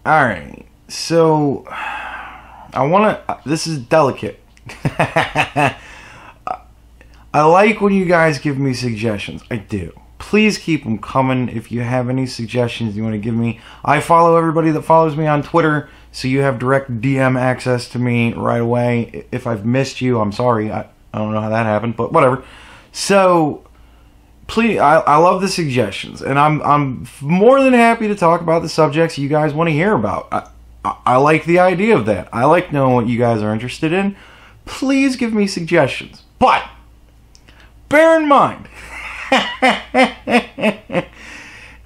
Alright, so I want to, this is delicate. I like when you guys give me suggestions. I do. Please keep them coming if you have any suggestions you want to give me. I follow everybody that follows me on Twitter, so you have direct DM access to me right away. If I've missed you, I'm sorry. I don't know how that happened, but whatever. So, please, I love the suggestions, and I'm more than happy to talk about the subjects you guys want to hear about. I like the idea of that. I like knowing what you guys are interested in. Please give me suggestions. But, bear in mind,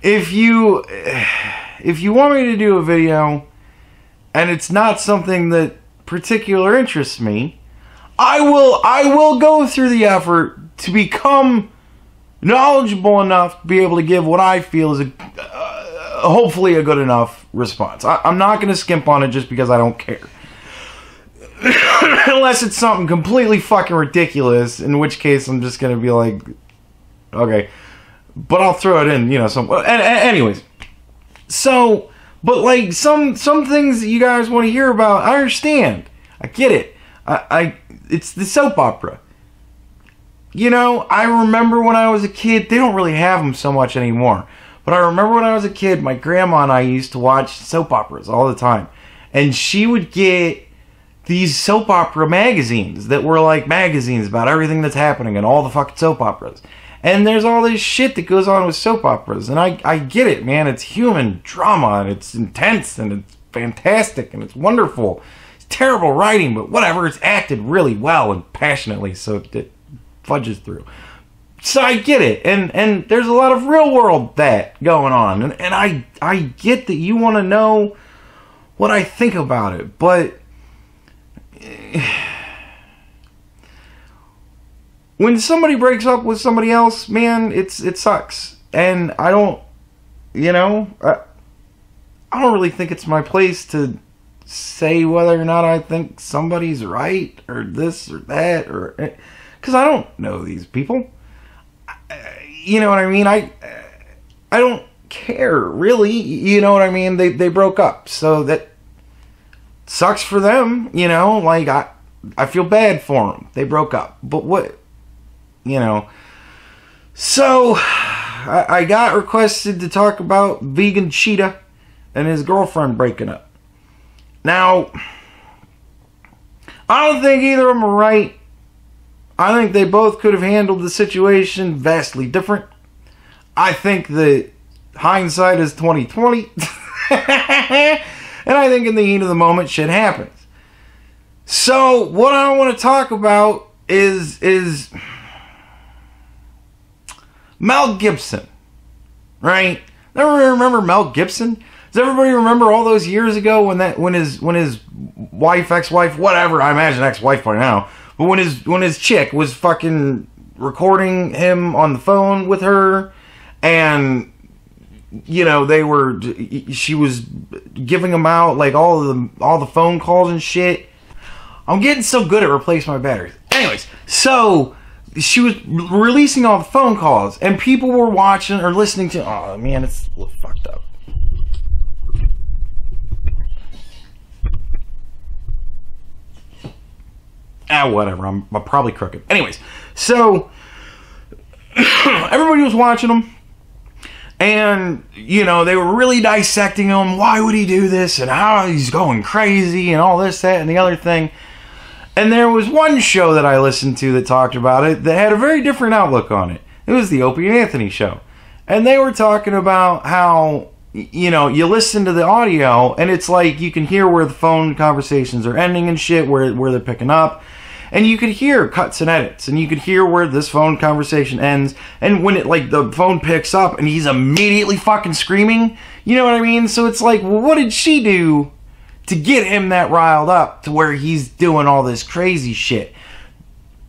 if you want me to do a video and it's not something that particular interests me, I will go through the effort to become knowledgeable enough to be able to give what I feel is hopefully a good enough response. I'm not going to skimp on it just because I don't care. Unless it's something completely fucking ridiculous, in which case I'm just going to be like, okay. But I'll throw it in, you know, some... Anyways. So, but like, some things that you guys want to hear about, I understand. I get it. It's the soap opera. You know, I remember when I was a kid, they don't really have them so much anymore. But I remember when I was a kid, my grandma and I used to watch soap operas all the time. And she would get these soap opera magazines that were like magazines about everything that's happening in all the fucking soap operas. And there's all this shit that goes on with soap operas. And I get it, man. It's human drama, and it's intense, and it's fantastic, and it's wonderful. It's terrible writing, but whatever. It's acted really well and passionately, so it fudges through. So I get it. And there's a lot of real world that going on. And I get that you want to know what I think about it. But when somebody breaks up with somebody else, man, it sucks. And I don't, you know, I don't really think it's my place to say whether or not I think somebody's right or this or that, or because I don't know these people. You know what I mean? I don't care, really. You know what I mean? They broke up, so that sucks for them. You know, like I feel bad for them. They broke up, but what? You know. So I got requested to talk about vegan Cheetah and his girlfriend breaking up. Now, I don't think either of them are right. I think they both could have handled the situation vastly different. I think that hindsight is 20/20. And I think in the heat of the moment, shit happens. So, what I want to talk about is Mel Gibson. Right? Everybody remember Mel Gibson? Does everybody remember all those years ago when his wife, ex-wife, whatever, I imagine ex-wife by now, but when his chick was fucking recording him on the phone with her, and you know she was giving him out like all the phone calls and shit. I'm getting so good at replacing my batteries. Anyways, so she was releasing all the phone calls, and people were watching or listening to. Oh man, it's fucked up. Whatever, I'm probably crooked. Anyways, so everybody was watching him, and you know, they were really dissecting him. Why would he do this, and how he's going crazy, and all this, that, and the other thing. And there was one show that I listened to that talked about it that had a very different outlook on it. It was the Opie and Anthony show, and they were talking about how, you know, you listen to the audio and it's like you can hear where the phone conversations are ending and shit, where they're picking up. And you could hear cuts and edits, and you could hear where this phone conversation ends, and when it, like, the phone picks up, and he's immediately fucking screaming, you know what I mean? So it's like, well, what did she do to get him that riled up to where he's doing all this crazy shit?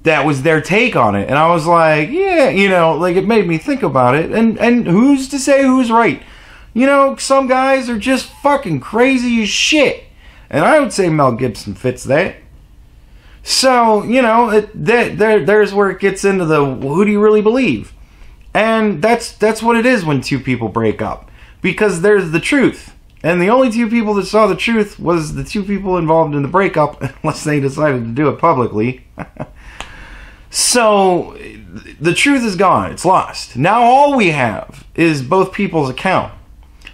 That was their take on it, and I was like, yeah, you know, like, it made me think about it, and who's to say who's right? You know, some guys are just fucking crazy as shit, and I would say Mel Gibson fits that. So, you know, there's where it gets into the, well, who do you really believe? And that's what it is when two people break up. Because there's the truth. And the only two people that saw the truth was the two people involved in the breakup, unless they decided to do it publicly. So, the truth is gone. It's lost. Now all we have is both people's account.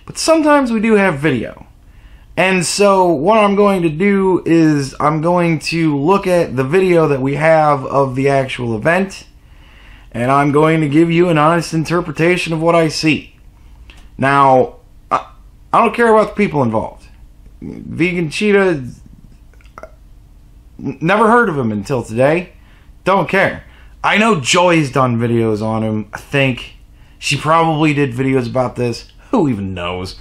But sometimes we do have video. And so what I'm going to do is I'm going to look at the video that we have of the actual event. And I'm going to give you an honest interpretation of what I see. Now, I don't care about the people involved. Vegan Cheetah, never heard of him until today. Don't care. I know Joy's done videos on him. I think she probably did videos about this. Who even knows?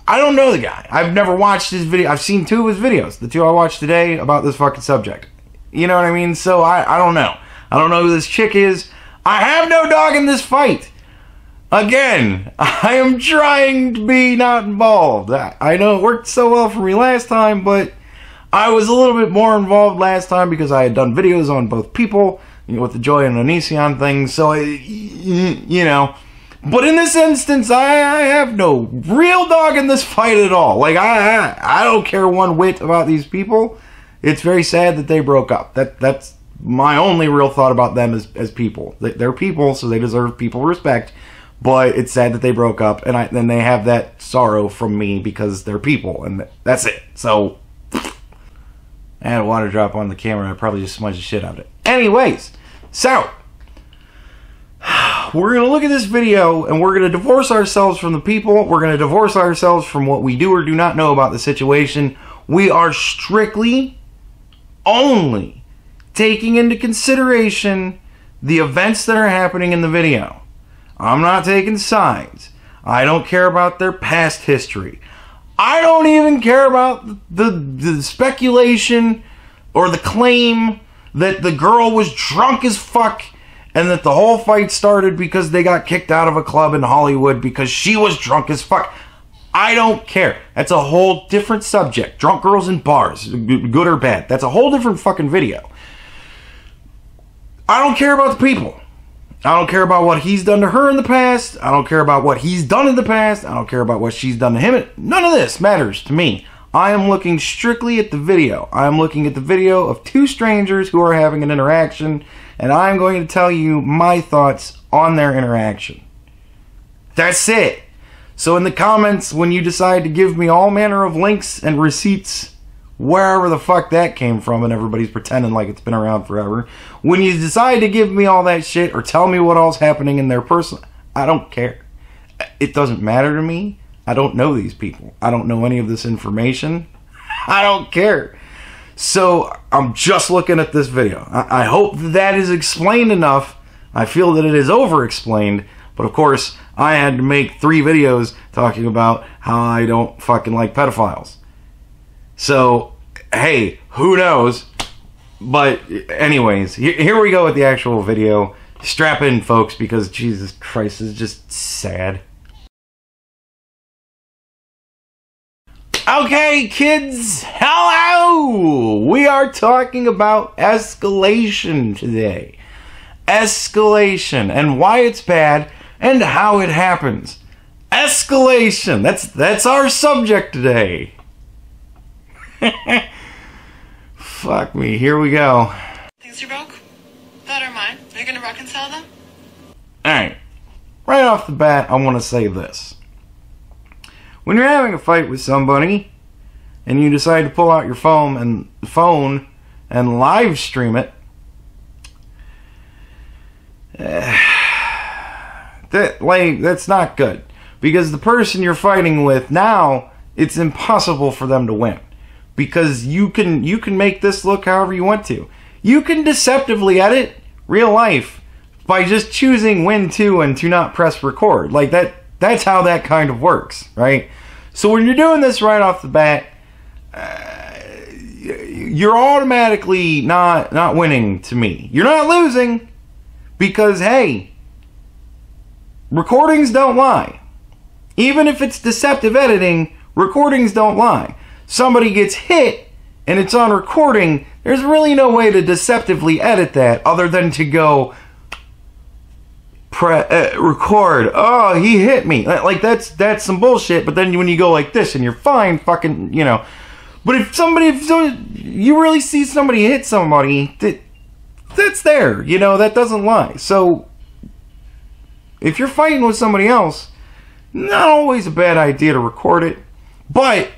I don't know the guy. I've never watched his video. I've seen 2 of his videos. The 2 I watched today about this fucking subject. You know what I mean? So I don't know. I don't know who this chick is. I have no dog in this fight. Again, I am trying to be not involved. I know it worked so well for me last time, but I was a little bit more involved last time because I had done videos on both people, you know, with the Joy and Onision thing, so, you know. But in this instance, I have no real dog in this fight at all. Like, I don't care one whit about these people. It's very sad that they broke up. That's my only real thought about them as people. They're people, so they deserve people respect. But it's sad that they broke up, and then they have that sorrow from me because they're people, and that's it. So, I had a water drop on the camera. I probably just smudged the shit out of it. Anyways, so, we're going to look at this video, and we're going to divorce ourselves from the people. We're going to divorce ourselves from what we do or do not know about the situation. We are strictly, only, taking into consideration the events that are happening in the video. I'm not taking sides. I don't care about their past history. I don't even care about the speculation or the claim that the girl was drunk as fuck and that the whole fight started because they got kicked out of a club in Hollywood because she was drunk as fuck. I don't care. That's a whole different subject. Drunk girls in bars, good or bad. That's a whole different fucking video. I don't care about the people. I don't care about what he's done to her in the past. I don't care about what he's done in the past. I don't care about what she's done to him. None of this matters to me. I am looking strictly at the video. I am looking at the video of 2 strangers who are having an interaction, and I am going to tell you my thoughts on their interaction. That's it. So in the comments, when you decide to give me all manner of links and receipts, wherever the fuck that came from, and everybody's pretending like it's been around forever. When you decide to give me all that shit or tell me what all's happening in their personal, I don't care. It doesn't matter to me. I don't know these people. I don't know any of this information. I don't care. So I'm just looking at this video. I hope that is explained enough. I feel that it is over-explained. But of course, I had to make 3 videos talking about how I don't fucking like pedophiles. So, hey, who knows? But anyways, here we go with the actual video. Strap in, folks, because Jesus Christ, this is just sad. Okay, kids, hello! We are talking about escalation today. Escalation, and why it's bad, and how it happens. Escalation, that's our subject today. Fuck me, here we go. Things you broke? That are mine. Are you gonna reconcile them? Alright, right off the bat, I want to say this. When you're having a fight with somebody, and you decide to pull out your phone and live stream it, that's not good. Because the person you're fighting with now, it's impossible for them to win. Because you can make this look however you want to. You can deceptively edit real life by just choosing when to and to not press record. Like that's how that kind of works, right? So when you're doing this right off the bat, you're automatically not winning to me. You're not losing because, hey, recordings don't lie. Even if it's deceptive editing, recordings don't lie. Somebody gets hit and it's on recording, there's really no way to deceptively edit that other than to go record. Oh, he hit me. Like that's some bullshit. But then when you go like this and you're fine, fucking, you know. But if you really see somebody hit somebody, that's there. You know, that doesn't lie. So if you're fighting with somebody else, not always a bad idea to record it. But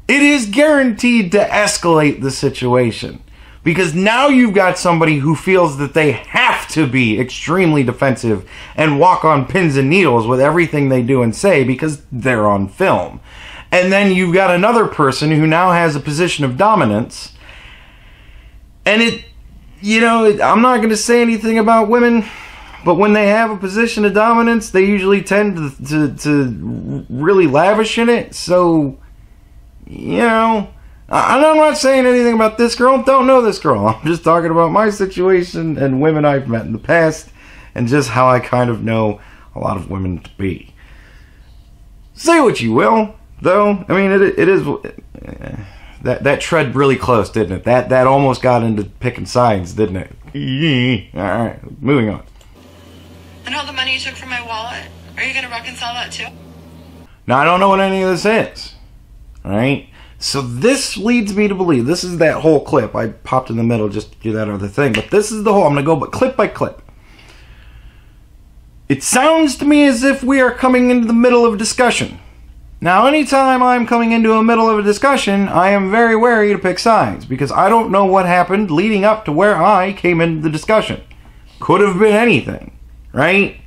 it is guaranteed to escalate the situation. Because now you've got somebody who feels that they have to be extremely defensive and walk on pins and needles with everything they do and say because they're on film. And then you've got another person who now has a position of dominance. And I'm not going to say anything about women, but when they have a position of dominance, they usually tend to really lavish in it. So, I'm not saying anything about this girl. Don't know this girl. I'm just talking about my situation and women I've met in the past and just how I kind of know a lot of women to be. Say what you will, though. I mean, it is... That tread really close, didn't it? That almost got into picking sides, didn't it? Alright, moving on. And all the money you took from my wallet, are you going to reconcile that too? Now, I don't know what any of this is. Alright? So this leads me to believe, this is that whole clip. I popped in the middle just to do that other thing. But this is the whole, I'm going to go clip by clip. It sounds to me as if we are coming into the middle of a discussion. Now, anytime I'm coming into the middle of a discussion, I am very wary to pick sides. Because I don't know what happened leading up to where I came into the discussion. Could have been anything. Right?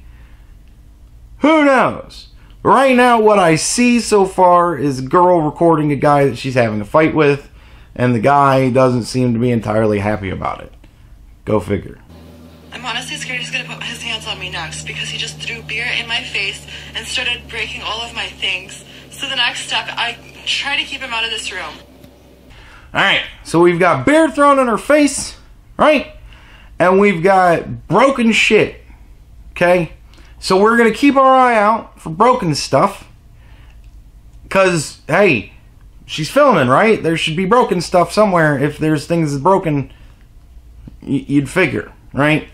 Who knows? Right now, what I see so far is a girl recording a guy that she's having a fight with, and the guy doesn't seem to be entirely happy about it. Go figure. I'm honestly scared he's going to put his hands on me next because he just threw beer in my face and started breaking all of my things. So the next step, I try to keep him out of this room. Alright, so we've got beer thrown in her face, right? And we've got broken shit, okay? So we're going to keep our eye out for broken stuff. Because, hey, she's filming, right? There should be broken stuff somewhere. If there's things that's broken, you'd figure, right?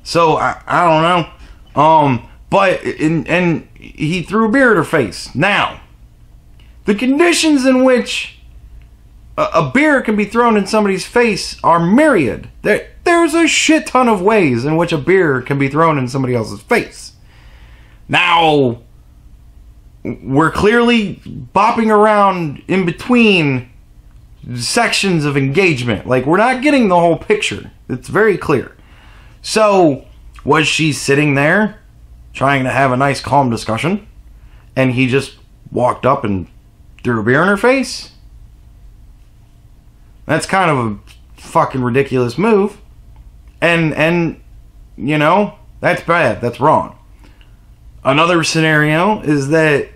So, I don't know. But he threw a beer at her face. Now, the conditions in which a beer can be thrown in somebody's face are myriad. There's a shit ton of ways in which a beer can be thrown in somebody else's face. Now, we're clearly bopping around in between sections of engagement. Like, we're not getting the whole picture. It's very clear. So, was she sitting there trying to have a nice, calm discussion, and he just walked up and threw a beer in her face? That's kind of a fucking ridiculous move. And that's bad. That's wrong. Another scenario is that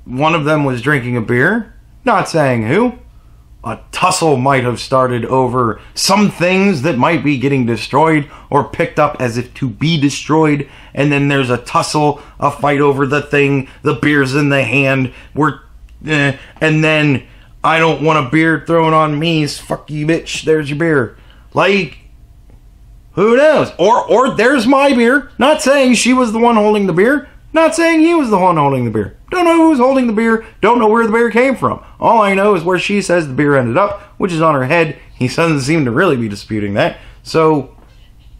one of them was drinking a beer, not saying who. A tussle might have started over some things that might be getting destroyed or picked up as if to be destroyed, and then there's a tussle, a fight over the thing, the beer's in the hand, and then I don't want a beer thrown on me, fuck you bitch, there's your beer. Like, who knows? Or there's my beer, not saying she was the one holding the beer, not saying he was the one holding the beer. Don't know who's holding the beer. Don't know where the beer came from. All I know is where she says the beer ended up, which is on her head. He doesn't seem to really be disputing that. So,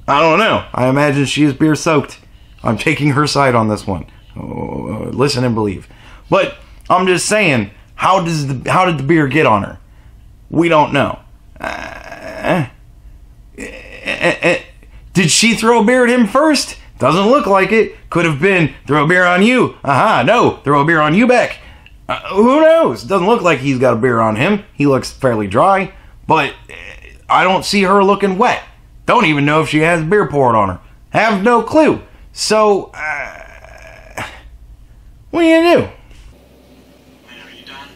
I don't know. I imagine she is beer soaked. I'm taking her side on this one. Listen and believe. But I'm just saying, how did the beer get on her? We don't know. Did she throw a beer at him first? Doesn't look like it. Could have been, throw a beer on you. No, throw a beer on you back. Who knows? Doesn't look like he's got a beer on him. He looks fairly dry. But I don't see her looking wet. Don't even know if she has beer poured on her. Have no clue. So, what are you gonna do? Are you done?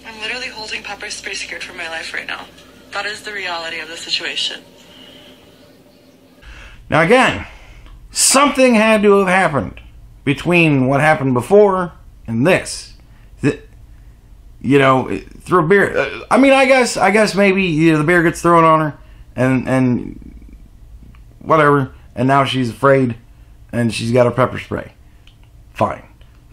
I'm literally holding pepper spray scared for my life right now. That is the reality of the situation. Now again, something had to have happened between what happened before and this. Through a beer. I guess maybe the beer gets thrown on her and whatever, and now she's afraid, and she's got her pepper spray. Fine.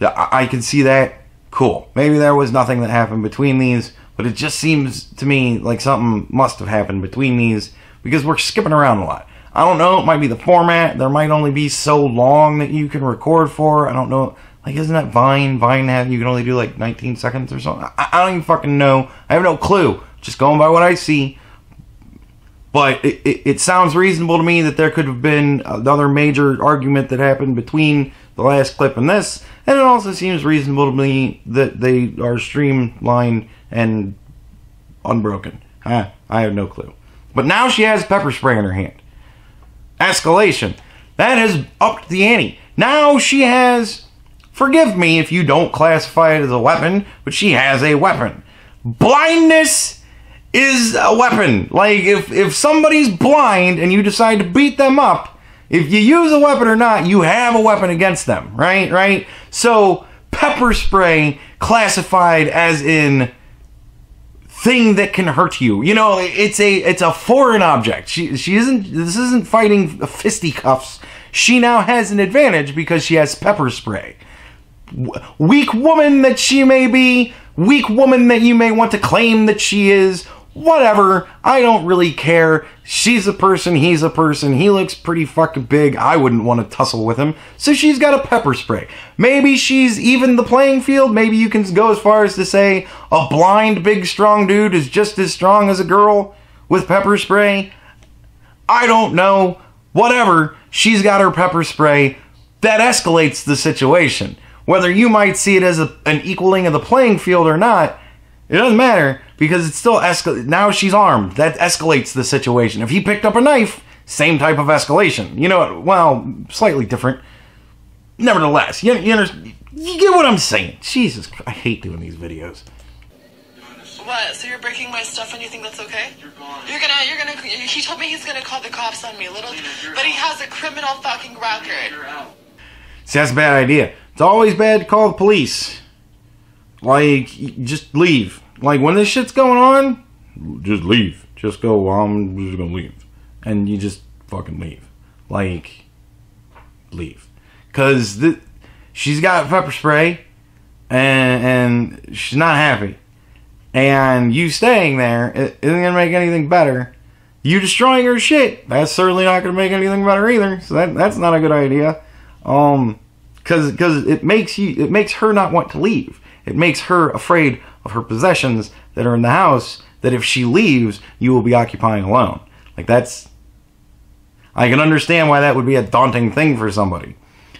I can see that. Cool. Maybe there was nothing that happened between these, but it just seems to me like something must have happened between these, because we're skipping around a lot. I don't know, it might be the format. There might only be so long that you can record for. I don't know. Like, isn't that Vine? Vine you can only do like 19 seconds or something. I don't even fucking know. I have no clue. Just going by what I see. But it sounds reasonable to me that there could have been another major argument that happened between the last clip and this. And it also seems reasonable to me that they are streamlined and unbroken. I have no clue. But now she has pepper spray in her hand. Escalation. That has upped the ante. Now she has, forgive me if you don't classify it as a weapon, but she has a weapon. Blindness is a weapon. Like, if somebody's blind and you decide to beat them up, if you use a weapon or not, you have a weapon against them, right? So, pepper spray classified as in thing that can hurt you. You know, it's a foreign object. This isn't fighting fisticuffs. She now has an advantage because she has pepper spray. Weak woman that she may be, weak woman that you may want to claim that she is, whatever, I don't really care. She's a person, he's a person, he looks pretty fucking big, I wouldn't want to tussle with him, so she's got a pepper spray. Maybe she's even the playing field, maybe you can go as far as to say a blind, big, strong dude is just as strong as a girl with pepper spray. I don't know, whatever, she's got her pepper spray, that escalates the situation. Whether you might see it as an equaling of the playing field or not, it doesn't matter, because it's still now she's armed. That escalates the situation. If he picked up a knife, same type of escalation. You know, well, slightly different. Nevertheless, you get what I'm saying. Jesus, I hate doing these videos. What? So you're breaking my stuff and you think that's okay? You're gonna. He told me he's gonna call the cops on me, but he has a criminal fucking record. See, that's a bad idea. It's always bad to call the police. Like, just leave. Like, when this shit's going on, just leave. Just go, well, I'm just gonna leave. And you just fucking leave. Like, leave. Because she's got pepper spray, and she's not happy. And you staying there isn't gonna make anything better. You destroying her shit, that's certainly not gonna make anything better either. So that's not a good idea. Because it makes her not want to leave. It makes her afraid of her possessions that are in the house, that if she leaves, you will be occupying alone. Like, that's... I can understand why that would be a daunting thing for somebody.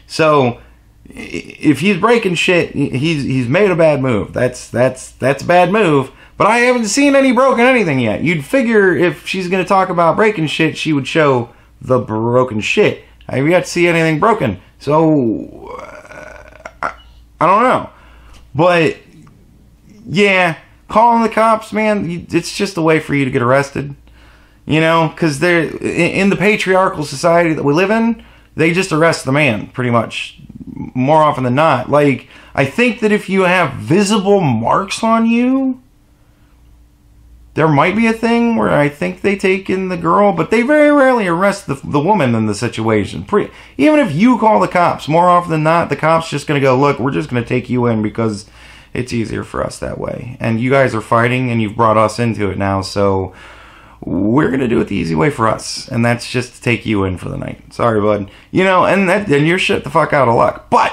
So, if he's breaking shit, he's made a bad move. That's a bad move. But I haven't seen any broken anything yet. You'd figure if she's going to talk about breaking shit, she would show the broken shit. I have yet to see anything broken. So, I don't know. But, yeah, calling the cops, man, it's just a way for you to get arrested. You know, because they're in the patriarchal society that we live in, they just arrest the man, pretty much, more often than not. Like, I think that if you have visible marks on you, there might be a thing where I think they take in the girl, but they very rarely arrest the woman in the situation. Even if you call the cops, more often than not, the cops just going to go, look, we're just going to take you in because it's easier for us that way. And you guys are fighting, and you've brought us into it now, so we're going to do it the easy way for us. And that's just to take you in for the night. Sorry, bud. You know, and you're shit the fuck out of luck. But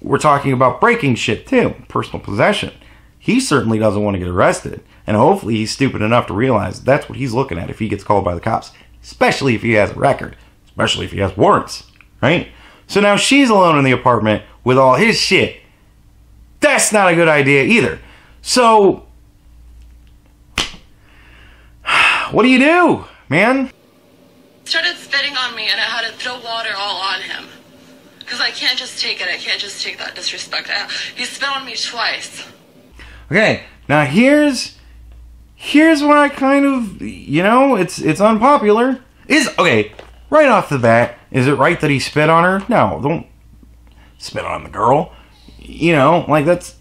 we're talking about breaking shit, too. Personal possession. He certainly doesn't want to get arrested. And hopefully he's stupid enough to realize that's what he's looking at if he gets called by the cops. Especially if he has a record. Especially if he has warrants. Right? So now she's alone in the apartment with all his shit. That's not a good idea either. So, what do, man? Started spitting on me and I had to throw water all on him. Because I can't just take it. I can't just take that disrespect. He spit on me twice. Okay, now here's what I kind of, you know, it's unpopular. Okay, right off the bat, is it right that he spit on her? No, don't spit on the girl. You know, like, that's,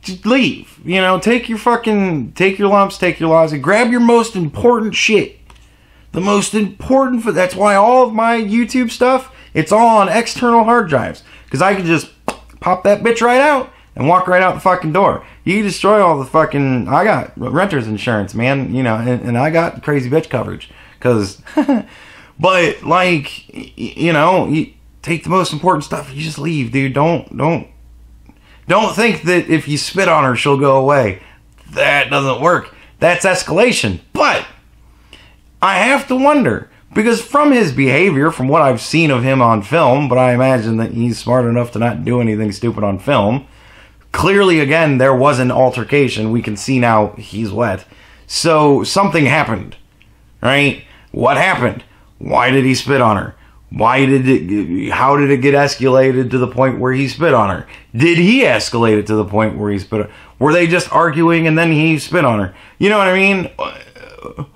just leave. You know, take your lumps, take your losses, grab your most important shit. The most important that's why all of my YouTube stuff, it's all on external hard drives. Because I can just pop that bitch right out and walk right out the fucking door. You can destroy all the fucking... I got renter's insurance, man. You know, and I got crazy bitch coverage. Because... but, like, you know, you take the most important stuff, you just leave, dude. Don't think that if you spit on her, she'll go away. That doesn't work. That's escalation. But I have to wonder, because from his behavior, from what I've seen of him on film, but I imagine that he's smart enough to not do anything stupid on film. Clearly, again, there was an altercation. We can see now he's wet. So something happened, right? What happened? Why did he spit on her? How did it get escalated to the point where he spit on her? Did he escalate it to the point where he spit on her? Were they just arguing and then he spit on her? You know what I mean?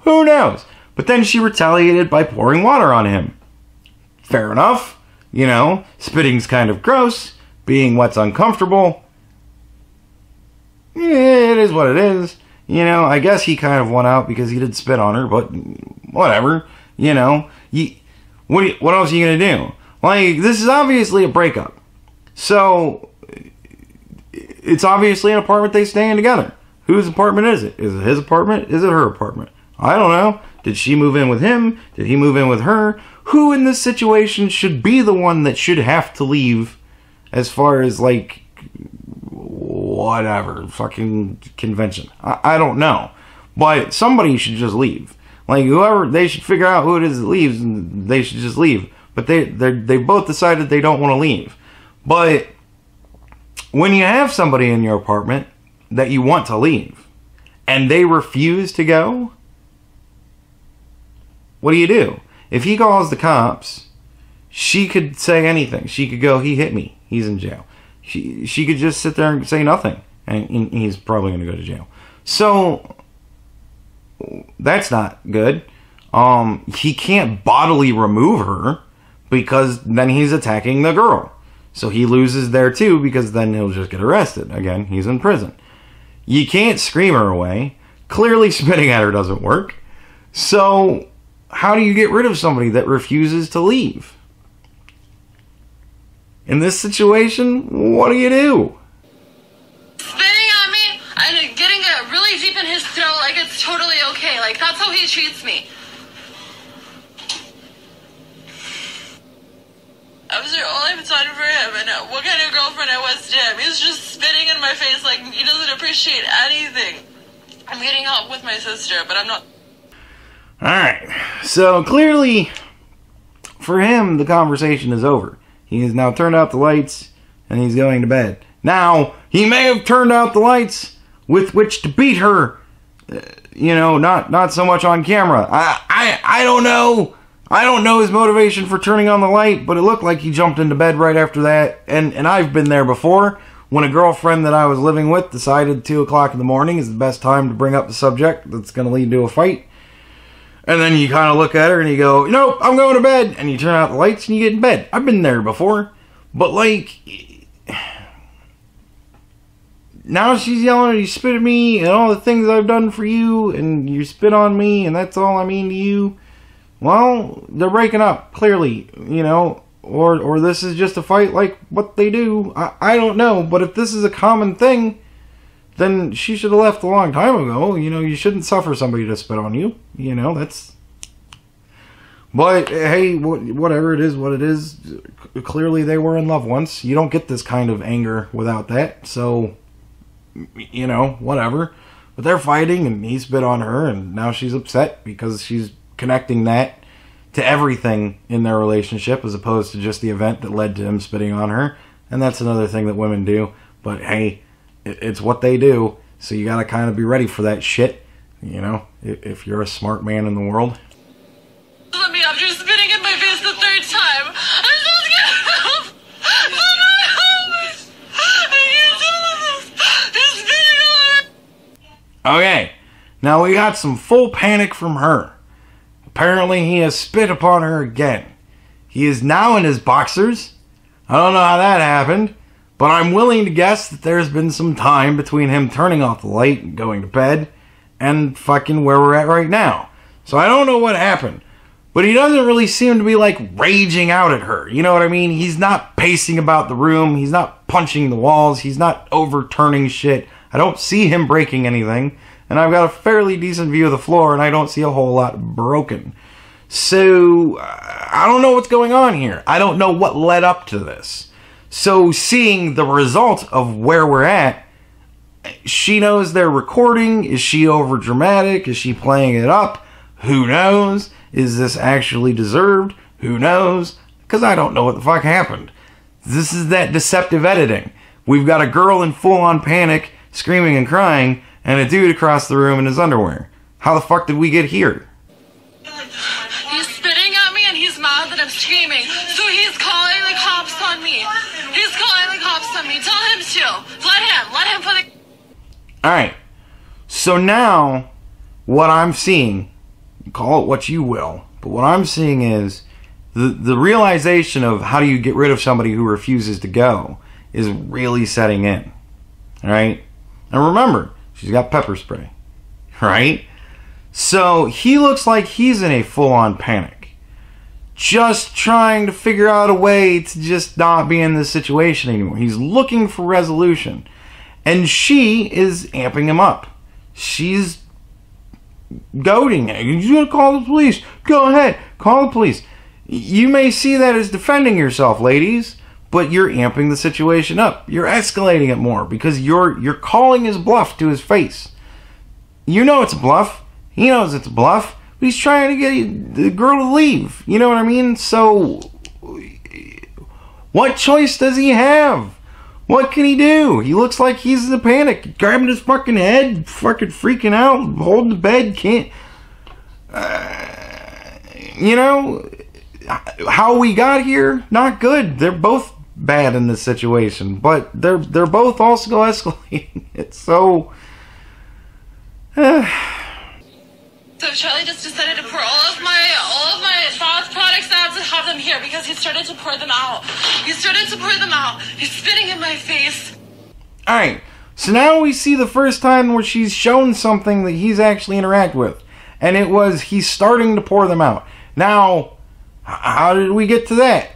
Who knows? But then she retaliated by pouring water on him. Fair enough. You know, spitting's kind of gross. Being wet's uncomfortable. Yeah, it is what it is. You know, I guess he kind of won out because he did spit on her, but whatever. You know, what else are you going to do? Like, this is obviously a breakup. So, it's obviously an apartment they stay in together. Whose apartment is it? Is it his apartment? Is it her apartment? I don't know. Did she move in with him? Did he move in with her? Who in this situation should be the one that should have to leave as far as, like, whatever, fucking convention? I don't know. But somebody should just leave. Like, whoever, they should figure out who it is that leaves, and they should just leave. But they both decided they don't want to leave. But when you have somebody in your apartment that you want to leave, and they refuse to go, what do you do? If he calls the cops, she could say anything. She could go, he hit me, he's in jail. She could just sit there and say nothing, and he's probably going to go to jail. So that's not good. He can't bodily remove her because then he's attacking the girl. So he loses there too because then he'll just get arrested. Again, he's in prison. You can't scream her away. Clearly spitting at her doesn't work. So how do you get rid of somebody that refuses to leave? In this situation, what do you do? Spitting at me and getting it really deep in his throat like it's totally okay. Like, that's how he treats me. I was the only son for him, and what kind of girlfriend I was to him. He's just spitting in my face like he doesn't appreciate anything. I'm getting out with my sister, but I'm not. Alright, so clearly, for him, the conversation is over. He has now turned out the lights, and he's going to bed. Now, he may have turned out the lights with which to beat her, you know, not so much on camera. I don't know. I don't know his motivation for turning on the light, but it looked like he jumped into bed right after that. And I've been there before, when a girlfriend that I was living with decided 2 o'clock in the morning is the best time to bring up the subject that's going to lead to a fight. And then you kind of look at her and you go, nope, I'm going to bed. And you turn out the lights and you get in bed. I've been there before. But, like, now she's yelling, you spit at me and all the things I've done for you, and you spit on me and that's all I mean to you. Well, they're breaking up, clearly, you know, or this is just a fight like what they do. I don't know, but if this is a common thing, then she should have left a long time ago. You know, you shouldn't suffer somebody to spit on you. You know, that's... But, hey, whatever, it is what it is. Clearly they were in love once. You don't get this kind of anger without that, so, you know, whatever. But they're fighting, and he spit on her, and now she's upset because she's connecting that to everything in their relationship as opposed to just the event that led to him spitting on her. And that's another thing that women do. But hey, it's what they do, so you gotta kind of be ready for that shit, you know, if you're a smart man in the world. Let me after spitting in my face the third time. I'm so scared. Okay, now we got some full panic from her. Apparently he has spit upon her again. He is now in his boxers. I don't know how that happened, but I'm willing to guess that there's been some time between him turning off the light and going to bed and fucking where we're at right now. So I don't know what happened, But he doesn't really seem to be, like, raging out at her. You know what I mean? He's not pacing about the room. He's not punching the walls. He's not overturning shit. I don't see him breaking anything. And I've got a fairly decent view of the floor, and I don't see a whole lot broken. So, I don't know what's going on here. I don't know what led up to this. So, seeing the result of where we're at, she knows they're recording. Is she over dramatic? Is she playing it up? Who knows? Is this actually deserved? Who knows? Because I don't know what the fuck happened. This is that deceptive editing. We've got a girl in full-on panic, screaming and crying, and a dude across the room in his underwear. How the fuck did we get here? He's spitting at me and he's mad that I'm screaming. So he's calling the cops on me. He's calling the cops on me. Tell him to. Let him put the... Alright. So now, what I'm seeing, call it what you will, but what I'm seeing is the realization of how do you get rid of somebody who refuses to go is really setting in. Alright? And remember, she's got pepper spray. Right? So he looks like he's in a full-on panic. Just trying to figure out a way to just not be in this situation anymore. He's looking for resolution. And she is amping him up. She's goading him. You're going to call the police. Go ahead. Call the police. You may see that as defending yourself, ladies, but you're amping the situation up. You're escalating it more because you're calling his bluff to his face. You know it's a bluff. He knows it's a bluff. But he's trying to get the girl to leave. You know what I mean? So, what choice does he have? What can he do? He looks like he's in a panic. Grabbing his fucking head, fucking freaking out, holding the bed, can't... you know, how we got here, not good. They're both bad in this situation, but they're both also escalating. It's so... So Charlie just decided to pour all of my bath products out to have them here because he started to pour them out. He's spitting in my face. Alright, so now we see the first time where she's shown something that he's actually interact with. And it was, he's starting to pour them out. Now, how did we get to that?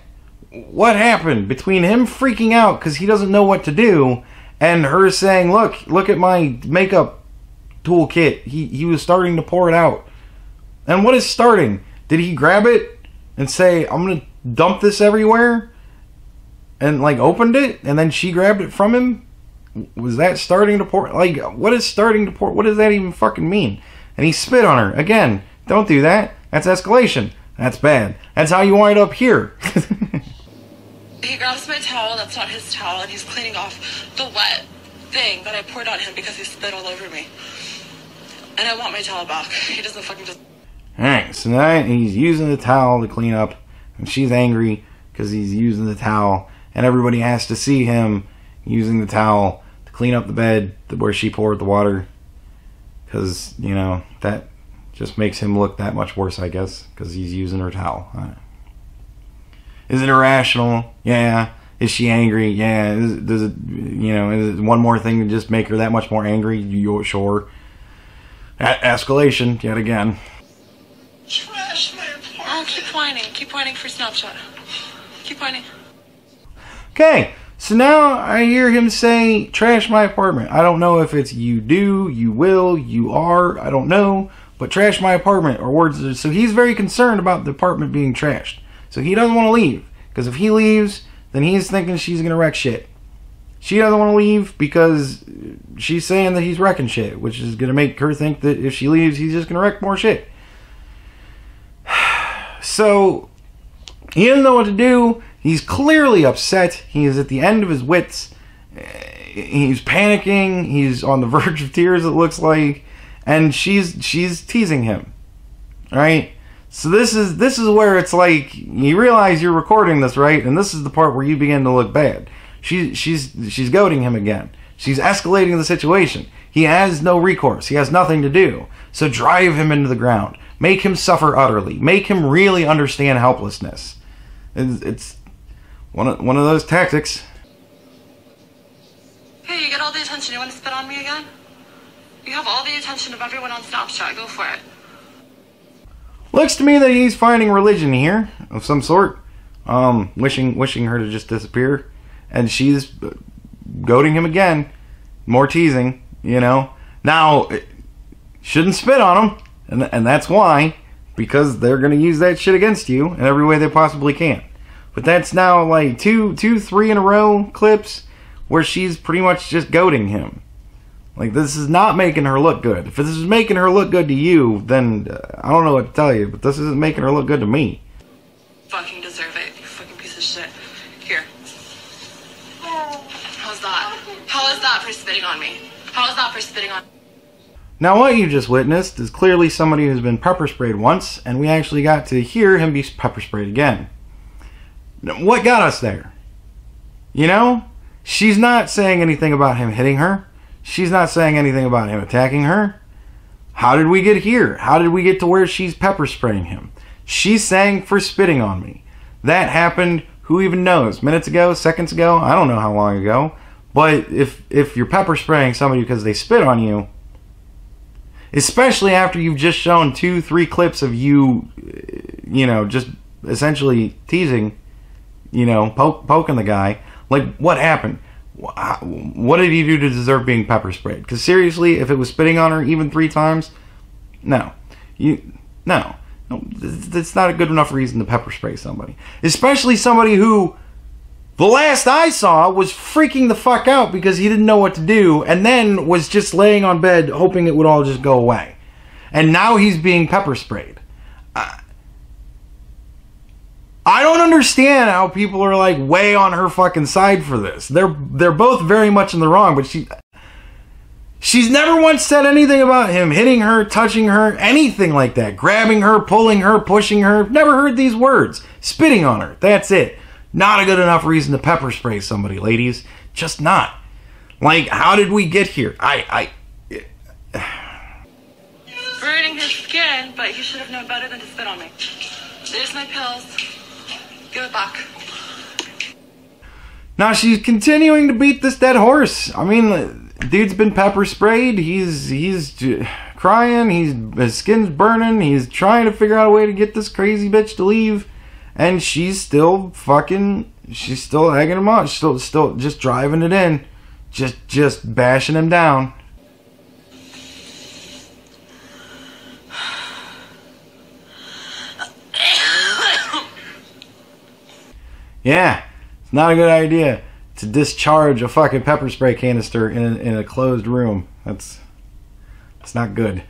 What happened between him freaking out because he doesn't know what to do and her saying, look at my makeup toolkit. He was starting to pour it out. And what is starting? Did he grab it and say, I'm going to dump this everywhere? And like opened it and then she grabbed it from him? Was that starting to pour? Like, what is starting to pour? What does that even fucking mean? And he spit on her. Again, don't do that. That's escalation. That's bad. That's how you wind up here. He grabs my towel, that's not his towel, and he's cleaning off the wet thing that I poured on him because he spit all over me. And I want my towel back. He doesn't fucking just... Alright, so now he's using the towel to clean up, and she's angry because he's using the towel, and everybody has to see him using the towel to clean up the bed where she poured the water. Because, you know, that just makes him look that much worse, I guess, because he's using her towel. Is it irrational? Yeah. Is she angry? Yeah. Does it, you know, is it one more thing to just make her that much more angry? Sure. Escalation, yet again. Trash my apartment. Oh, keep whining. Keep whining for Snapchat. Keep whining. Okay, so now I hear him say, trash my apartment. I don't know if it's you do, you will, you are, I don't know. But trash my apartment, or words. So he's very concerned about the apartment being trashed. So he doesn't want to leave. Because if he leaves, then he's thinking she's going to wreck shit. She doesn't want to leave because she's saying that he's wrecking shit, which is going to make her think that if she leaves, he's just going to wreck more shit. So, he doesn't know what to do. He's clearly upset. He is at the end of his wits. He's panicking. He's on the verge of tears, it looks like. And she's teasing him. Alright? So this is where it's like, you realize you're recording this, right? And this is the part where you begin to look bad. She's goading him again. She's escalating the situation. He has no recourse. He has nothing to do. So drive him into the ground. Make him suffer utterly. Make him really understand helplessness. It's one of those tactics. Hey, you get all the attention. You want to spit on me again? You have all the attention of everyone on Snapchat. Go for it. Looks to me that he's finding religion here of some sort. Wishing her to just disappear. And she's goading him again. More teasing, you know. Now, shouldn't spit on him. And that's why. Because they're going to use that shit against you in every way they possibly can. But that's now like three in a row clips where she's pretty much just goading him. Like, this is not making her look good. If this is making her look good to you, then I don't know what to tell you, but this isn't making her look good to me. Fucking deserve it, you fucking piece of shit. Here. How's that? How is that for spitting on me? How is that for spitting on me? Now, what you just witnessed is clearly somebody who's been pepper sprayed once, and we actually got to hear him be pepper sprayed again. What got us there? You know? She's not saying anything about him hitting her. She's not saying anything about him attacking her. How did we get here? How did we get to where she's pepper spraying him? She's saying for spitting on me. That happened, who even knows? Minutes ago? Seconds ago? I don't know how long ago. But if you're pepper spraying somebody because they spit on you, especially after you've just shown 2-3 clips of you, you know, just essentially teasing, you know, poking the guy, like, what happened? What did he do to deserve being pepper sprayed? Because seriously, if it was spitting on her even 3 times, no. That's not a good enough reason to pepper spray somebody. Especially somebody who, the last I saw, was freaking the fuck out because he didn't know what to do, and then was just laying on bed hoping it would all just go away. And now he's being pepper sprayed. I don't understand how people are like way on her fucking side for this. They're both very much in the wrong, but she's never once said anything about him hitting her, touching her, anything like that. Grabbing her, pulling her, pushing her. Never heard these words. Spitting on her. That's it. Not a good enough reason to pepper spray somebody, ladies. Just not. Like, how did we get here? Burning his skin, but he should have known better than to spit on me. There's my pills. Give it back. Now she's continuing to beat this dead horse. I mean, dude's been pepper sprayed. He's crying. His skin's burning. He's trying to figure out a way to get this crazy bitch to leave, and she's still egging him on. She's still just driving it in, just bashing him down. Yeah, it's not a good idea to discharge a fucking pepper spray canister in a closed room. That's not good.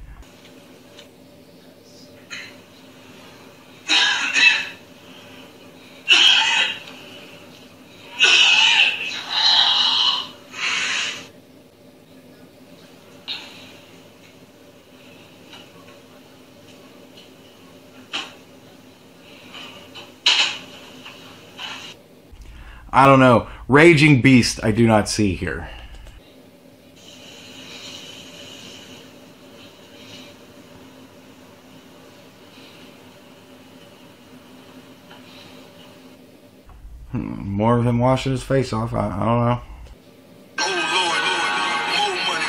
I don't know. Raging beast I do not see here. More of him washing his face off. I don't know.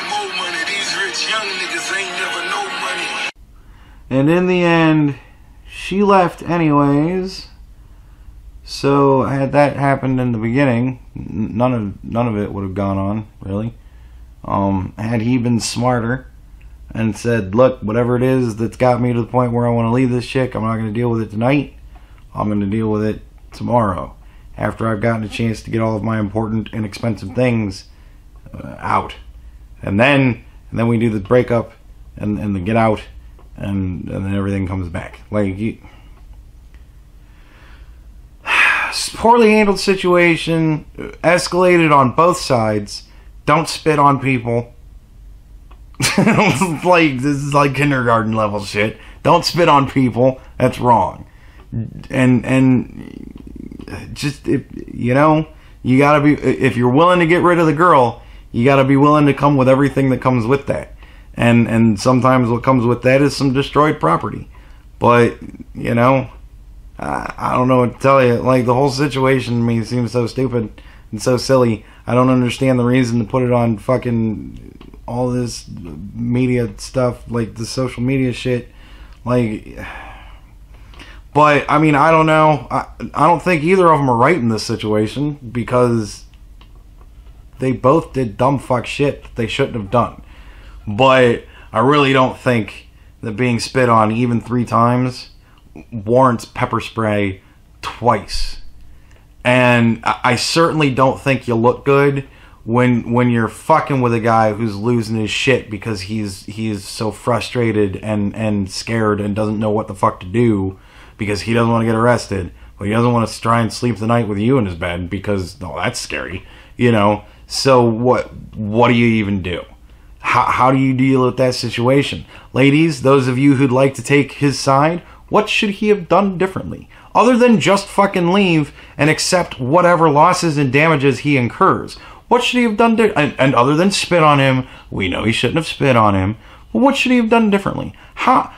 More money. These rich young niggas ain't never no money. And in the end, she left anyways. So had that happened in the beginning, none of it would have gone on, really. Had he been smarter and said, look, whatever it is that's got me to the point where I want to leave this chick, I'm not going to deal with it tonight. I'm going to deal with it tomorrow, after I've gotten a chance to get all of my important and expensive things out. And then we do the breakup and the get out, and then everything comes back. Like, poorly handled situation, escalated on both sides. Don't spit on people. Like, this is like kindergarten level shit. Don't spit on people. That's wrong. And just, you know, you gotta be, if you're willing to get rid of the girl, you gotta be willing to come with everything that comes with that. And sometimes what comes with that is some destroyed property. But, you know, I don't know what to tell you. Like, the whole situation to me seems so stupid and so silly. I don't understand the reason to put it on fucking all this media stuff, like the social media shit. Like, But, I mean, I don't know. I don't think either of them are right in this situation because they both did dumb fuck shit that they shouldn't have done. But I really don't think that being spit on even 3 times warrants pepper spray twice. And I certainly don't think you look good when you're fucking with a guy who's losing his shit because he's so frustrated and scared and doesn't know what the fuck to do because he doesn't want to get arrested, but he doesn't want to try and sleep the night with you in his bed because, oh, that's scary, you know? So what do you even do? How do you deal with that situation? Ladies, those of you who'd like to take his side, what should he have done differently? Other than just fucking leave and accept whatever losses and damages he incurs. What should he have done and other than spit on him, we know he shouldn't have spit on him. But what should he have done differently? How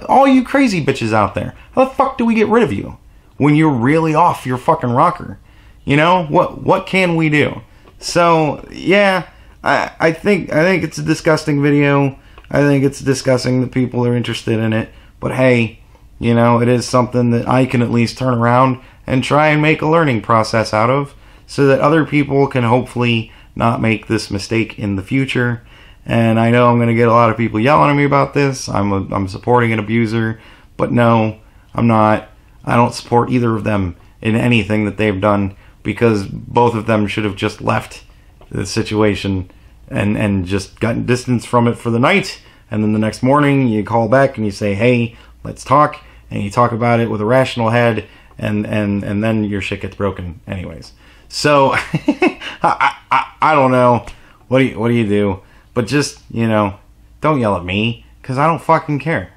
all you crazy bitches out there, how the fuck do we get rid of you when you're really off your fucking rocker? You know, what can we do? So, yeah, I think it's a disgusting video. I think it's disgusting that people are interested in it. But hey, you know, it is something that I can at least turn around and try and make a learning process out of so that other people can hopefully not make this mistake in the future. And I know I'm going to get a lot of people yelling at me about this. I'm supporting an abuser. But no, I'm not. I don't support either of them in anything that they've done because both of them should have just left the situation and just gotten distance from it for the night. And then the next morning you call back and you say, hey, let's talk. And you talk about it with a rational head. And then your shit gets broken anyways. So I don't know. What do you do? But just, you know, don't yell at me, because I don't fucking care.